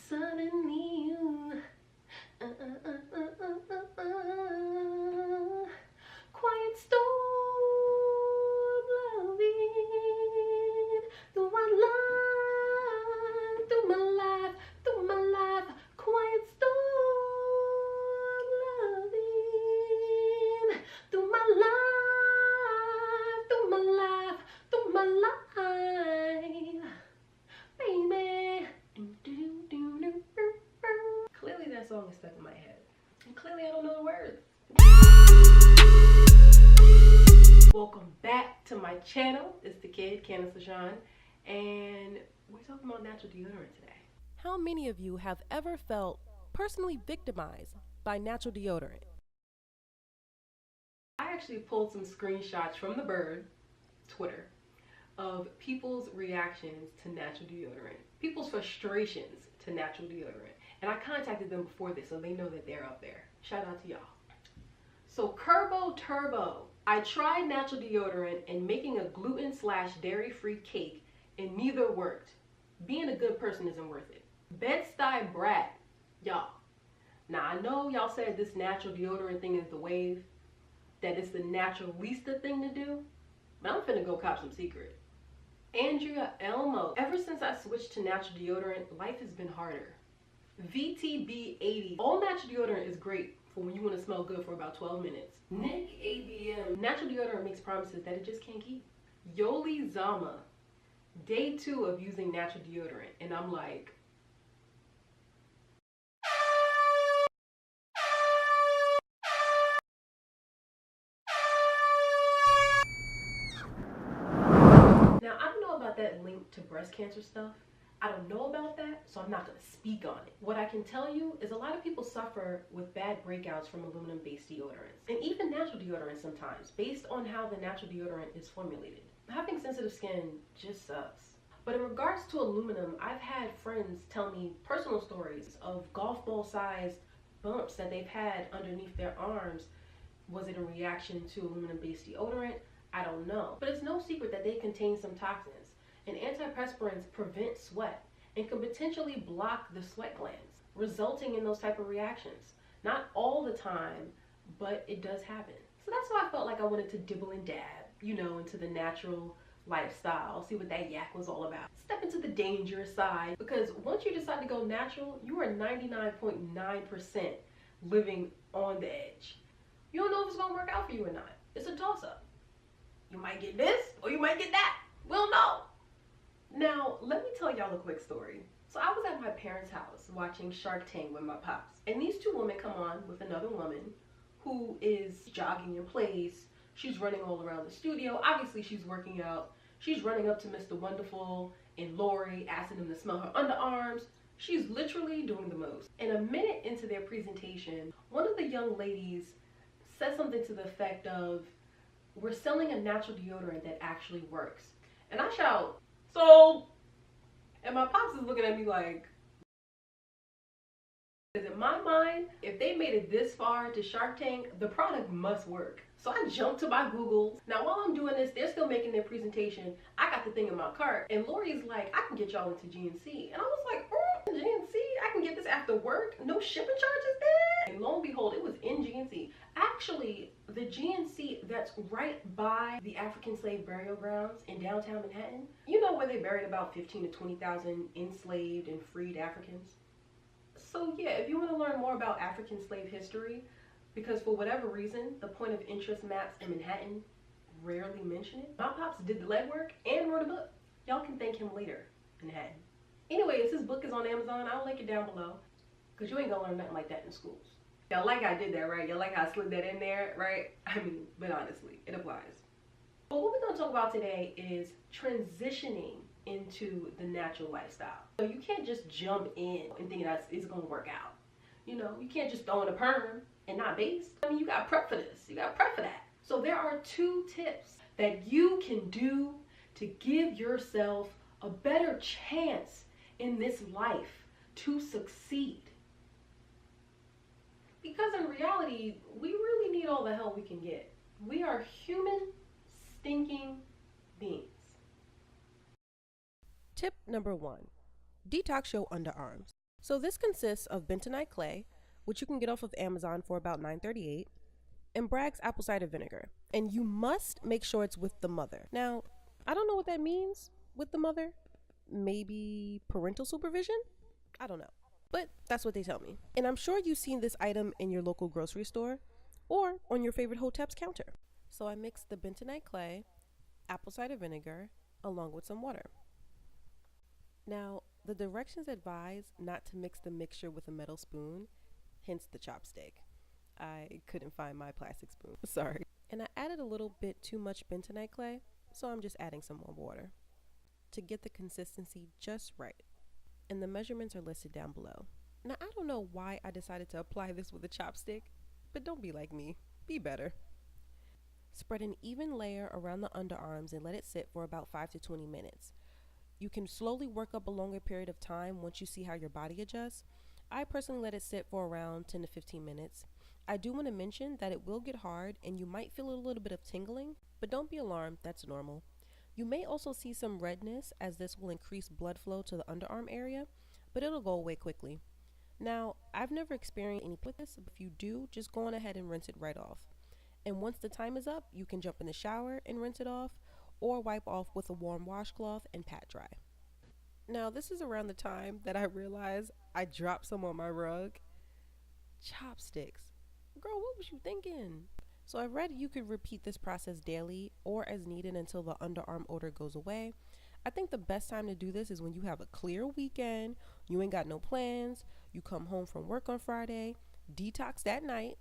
Suddenly you, uh, uh, uh, uh, uh, uh, quiet storm blowing through my life, through my life, through my life. Quiet storm blowing through my life, through my life, through my life, baby. Clearly that song is stuck in my head. And clearly I don't know the words. Welcome back to my channel. It's the kid, Candace LaShawn, and we're talking about natural deodorant today. How many of you have ever felt personally victimized by natural deodorant? I actually pulled some screenshots from the bird, Twitter, of people's reactions to natural deodorant, people's frustrations to natural deodorant. And I contacted them before this, so they know that they're up there. Shout out to y'all. So Kerbo Turbo. I tried natural deodorant and making a gluten/dairy-free cake, and neither worked. Being a good person isn't worth it. Bed-Stuy Brat. Y'all. Now I know y'all said this natural deodorant thing is the wave, that it's the naturalista thing to do, but I'm finna go cop some Secret. Andrea Elmo. Ever since I switched to natural deodorant, life has been harder. VTB80. All natural deodorant is great for when you want to smell good for about 12 minutes. Nick ABM. Natural deodorant makes promises that it just can't keep. Yoli Zama. Day 2 of using natural deodorant, and I'm like, now I don't know about that link to breast cancer stuff. I don't know about that, so I'm not going to speak on it. What I can tell you is a lot of people suffer with bad breakouts from aluminum-based deodorants, and even natural deodorant sometimes, based on how the natural deodorant is formulated. Having sensitive skin just sucks. But in regards to aluminum, I've had friends tell me personal stories of golf ball-sized bumps that they've had underneath their arms. Was it a reaction to aluminum-based deodorant? I don't know. But it's no secret that they contain some toxins. And antiperspirants prevent sweat and can potentially block the sweat glands, resulting in those type of reactions. Not all the time, but it does happen. So that's why I felt like I wanted to dibble and dab, into the natural lifestyle, see what that yak was all about. Step into the dangerous side, because once you decide to go natural, you are 99.9% living on the edge. You don't know if it's gonna work out for you or not. It's a toss-up. You might get this, or you might get that. We'll know. Now, let me tell y'all a quick story. So I was at my parents' house watching Shark Tank with my pops. And these two women come on with another woman who is jogging in place. She's running all around the studio. Obviously, she's working out. She's running up to Mr. Wonderful and Lori, asking them to smell her underarms. She's literally doing the most. And a minute into their presentation, one of the young ladies said something to the effect of, "We're selling a natural deodorant that actually works." And I shout, "So," and my pops is looking at me like, because in my mind, if they made it this far to Shark Tank, the product must work. So I jumped to my Googles. Now while I'm doing this, they're still making their presentation. I got the thing in my cart, and Lori's like, "I can get y'all into GNC." And I was like, GNC? I can get this after work? No shipping charges there? And lo and behold, it was in GNC. Actually, the GNC that's right by the African slave burial grounds in downtown Manhattan. You know where they buried about 15 to 20,000 enslaved and freed Africans? So yeah, if you want to learn more about African slave history, because for whatever reason, the point of interest maps in Manhattan rarely mention it, my pops did the legwork and wrote a book. Y'all can thank him later, Manhattan. Anyways, his book is on Amazon. I'll link it down below, because you ain't gonna learn nothing like that in schools. Y'all like how I did that, right? Y'all like how I slid that in there, right? I mean, but honestly, it applies. But what we're gonna talk about today is transitioning into the natural lifestyle. So you can't just jump in and think that it's gonna work out. You can't just throw in a perm and not base. I mean, you gotta prep for this. You gotta prep for that. So there are 2 tips that you can do to give yourself a better chance in this life to succeed. Because in reality, we really need all the help we can get. We are human stinking beings. Tip number 1, detox your underarms. So this consists of bentonite clay, which you can get off of Amazon for about $9.38, and Bragg's apple cider vinegar. And you must make sure it's with the mother. Now, I don't know what that means with the mother. Maybe parental supervision? I don't know. But that's what they tell me. And I'm sure you've seen this item in your local grocery store or on your favorite Hotep's counter. So I mixed the bentonite clay, apple cider vinegar, along with some water. Now, the directions advise not to mix the mixture with a metal spoon, hence the chopstick. I couldn't find my plastic spoon, sorry. And I added a little bit too much bentonite clay, so I'm just adding some more water to get the consistency just right. And the measurements are listed down below. Now, I don't know why I decided to apply this with a chopstick, but don't be like me, be better. Spread an even layer around the underarms and let it sit for about 5 to 20 minutes. You can slowly work up a longer period of time once you see how your body adjusts. I personally let it sit for around 10 to 15 minutes. I do want to mention that it will get hard and you might feel a little bit of tingling, but don't be alarmed, that's normal. You may also see some redness as this will increase blood flow to the underarm area, but it'll go away quickly. Now, I've never experienced any with this, but if you do, just go on ahead and rinse it right off. And once the time is up, you can jump in the shower and rinse it off, or wipe off with a warm washcloth and pat dry. Now, this is around the time that I realized I dropped some on my rug. Chopsticks. Girl, what was you thinking? So I read you could repeat this process daily or as needed until the underarm odor goes away. I think the best time to do this is when you have a clear weekend, you ain't got no plans, you come home from work on Friday, detox that night,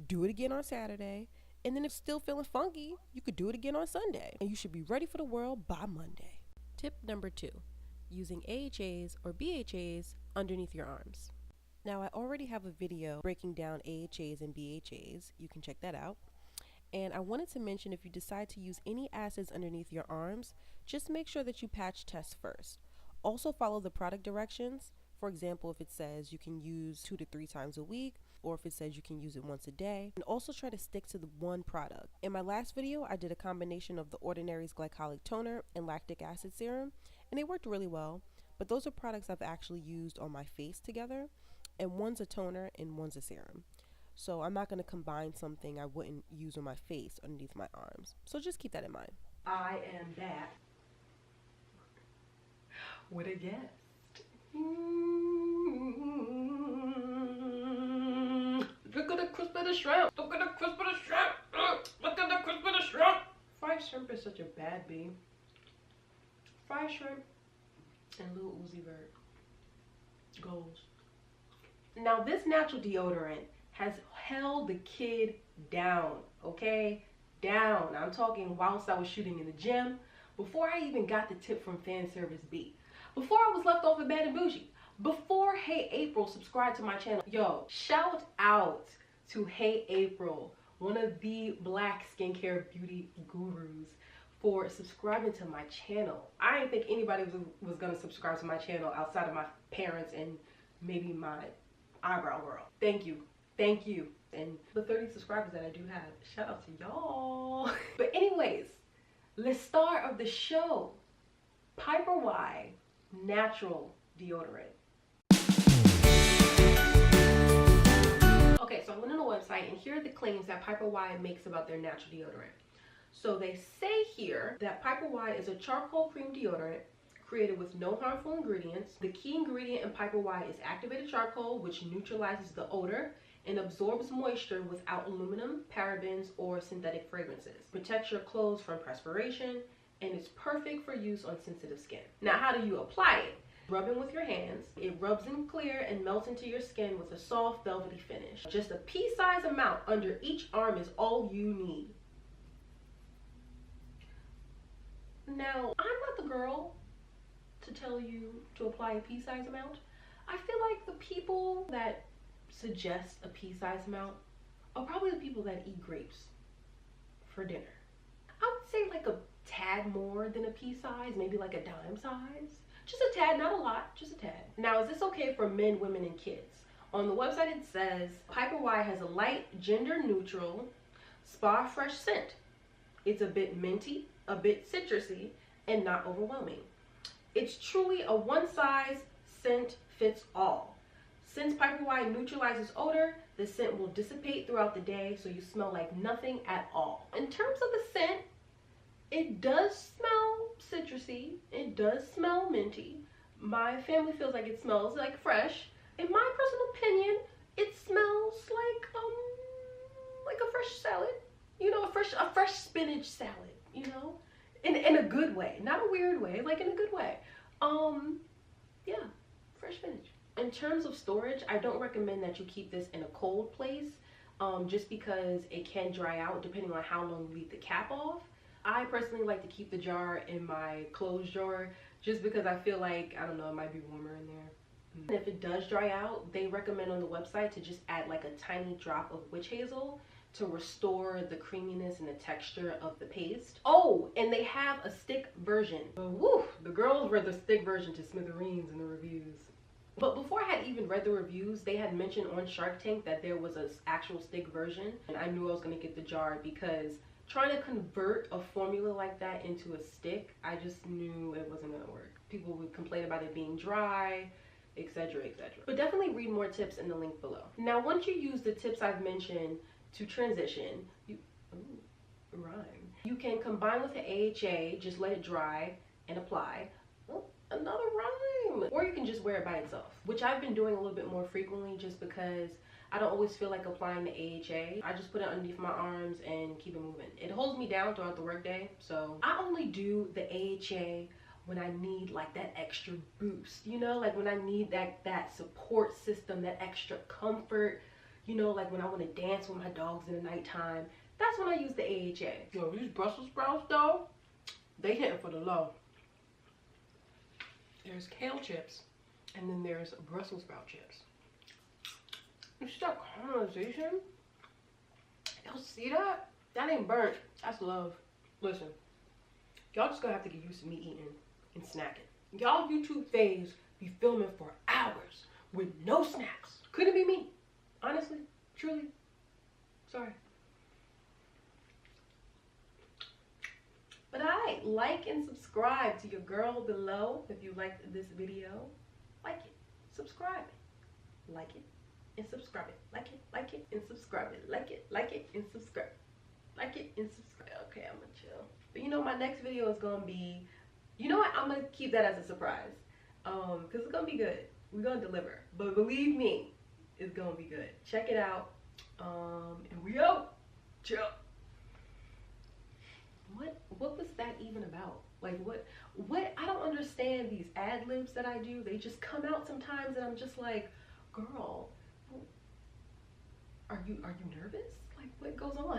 do it again on Saturday, and then if still feeling funky, you could do it again on Sunday. And you should be ready for the world by Monday. Tip number 2, using AHAs or BHAs underneath your arms. Now, I already have a video breaking down AHAs and BHAs. You can check that out. And I wanted to mention, if you decide to use any acids underneath your arms, just make sure that you patch test first. Also follow the product directions. For example, if it says you can use 2 to 3 times a week, or if it says you can use it once a day. And also try to stick to the one product. In my last video, I did a combination of the Ordinary's glycolic toner and lactic acid serum, and they worked really well. But those are products I've actually used on my face together, and one's a toner and one's a serum. So I'm not going to combine something I wouldn't use on my face underneath my arms. So just keep that in mind. I am back with a guest. Look at the crisp of the shrimp. Look at the crisp of the shrimp. Look at the crisp of the shrimp. Fried shrimp is such a bad bee. Fried shrimp and Lil Uzi Vert. Goals. Now, this natural deodorant has held the kid down, okay? Down. I'm talking whilst I was shooting in the gym, before I even got the tip from Fan Service B, before I was left off at Bad and Bougie, before Hey April subscribed to my channel. Yo, shout out to Hey April, one of the black skincare beauty gurus, for subscribing to my channel. I didn't think anybody was gonna subscribe to my channel outside of my parents and maybe my eyebrow girl. Thank you. Thank you. And the 30 subscribers that I do have, shout out to y'all. But anyways, the star of the show, PiperWai natural deodorant. Okay, so I went on the website and here are the claims that PiperWai makes about their natural deodorant. So they say here that PiperWai is a charcoal cream deodorant created with no harmful ingredients. The key ingredient in PiperWai is activated charcoal, which neutralizes the odor and absorbs moisture without aluminum, parabens, or synthetic fragrances. Protects your clothes from perspiration, and it's perfect for use on sensitive skin. Now, how do you apply it? Rub it with your hands. It rubs in clear and melts into your skin with a soft, velvety finish. Just a pea-sized amount under each arm is all you need. Now, I'm not the girl to tell you to apply a pea-sized amount. I feel like the people that suggest a pea-sized amount are probably the people that eat grapes for dinner. I would say like a tad more than a pea size, maybe like a dime size. Just a tad, not a lot, just a tad. Now, is this okay for men, women, and kids? On the website it says, PiperWai has a light, gender-neutral, spa-fresh scent. It's a bit minty, a bit citrusy, and not overwhelming. It's truly a one-size scent fits all. Since PiperWai neutralizes odor, the scent will dissipate throughout the day, so you smell like nothing at all. In terms of the scent, it does smell citrusy. It does smell minty. My family feels like it smells like fresh. In my personal opinion, it smells like a fresh salad. You know, a fresh spinach salad, you know? In a good way, not a weird way, like in a good way. Yeah, fresh spinach. In terms of storage, I don't recommend that you keep this in a cold place, just because it can dry out depending on how long you leave the cap off. I personally like to keep the jar in my clothes drawer just because I feel like, I don't know, it might be warmer in there. And if it does dry out, they recommend on the website to just add like a tiny drop of witch hazel to restore the creaminess and the texture of the paste. Oh, and they have a stick version. Woo, the girls read the stick version to smithereens in the reviews. But before I had even read the reviews, they had mentioned on Shark Tank that there was an actual stick version, and I knew I was gonna get the jar because trying to convert a formula like that into a stick, I just knew it wasn't gonna work. People would complain about it being dry, etc., etc. But definitely read more tips in the link below. Now, once you use the tips I've mentioned to transition, you can combine with the AHA, just let it dry and apply. Oh, another rhyme. Or you can just wear it by itself, which I've been doing a little bit more frequently just because I don't always feel like applying the AHA. I just put it underneath my arms and keep it moving. It holds me down throughout the workday, so I only do the AHA when I need like that extra boost, you know, like when I need that support system, that extra comfort, you know, like when I want to dance with my dogs in the nighttime. That's when I use the AHA. Yo, these Brussels sprouts though, they hitting for the low. There's kale chips, and then there's Brussels sprout chips. You see that caramelization? Y'all see that? That ain't burnt. That's love. Listen, y'all just gonna have to get used to me eating and snacking. Y'all YouTube faves be filming for hours with no snacks. Couldn't be me. Honestly, truly, sorry. But I like and subscribe to your girl below. If you liked this video, like it, subscribe it, like it, and subscribe it, like it, and subscribe it, like it, and subscribe, like it, and subscribe. Okay, I'm gonna chill. But you know, my next video is gonna be, you know what? I'm gonna keep that as a surprise, cause it's gonna be good. We're gonna deliver, but believe me, it's gonna be good. Check it out, and we out. Chill. What was that even about? Like what I don't understand these ad libs that I do. They just come out sometimes and I'm just like, girl, are you nervous? Like what goes on?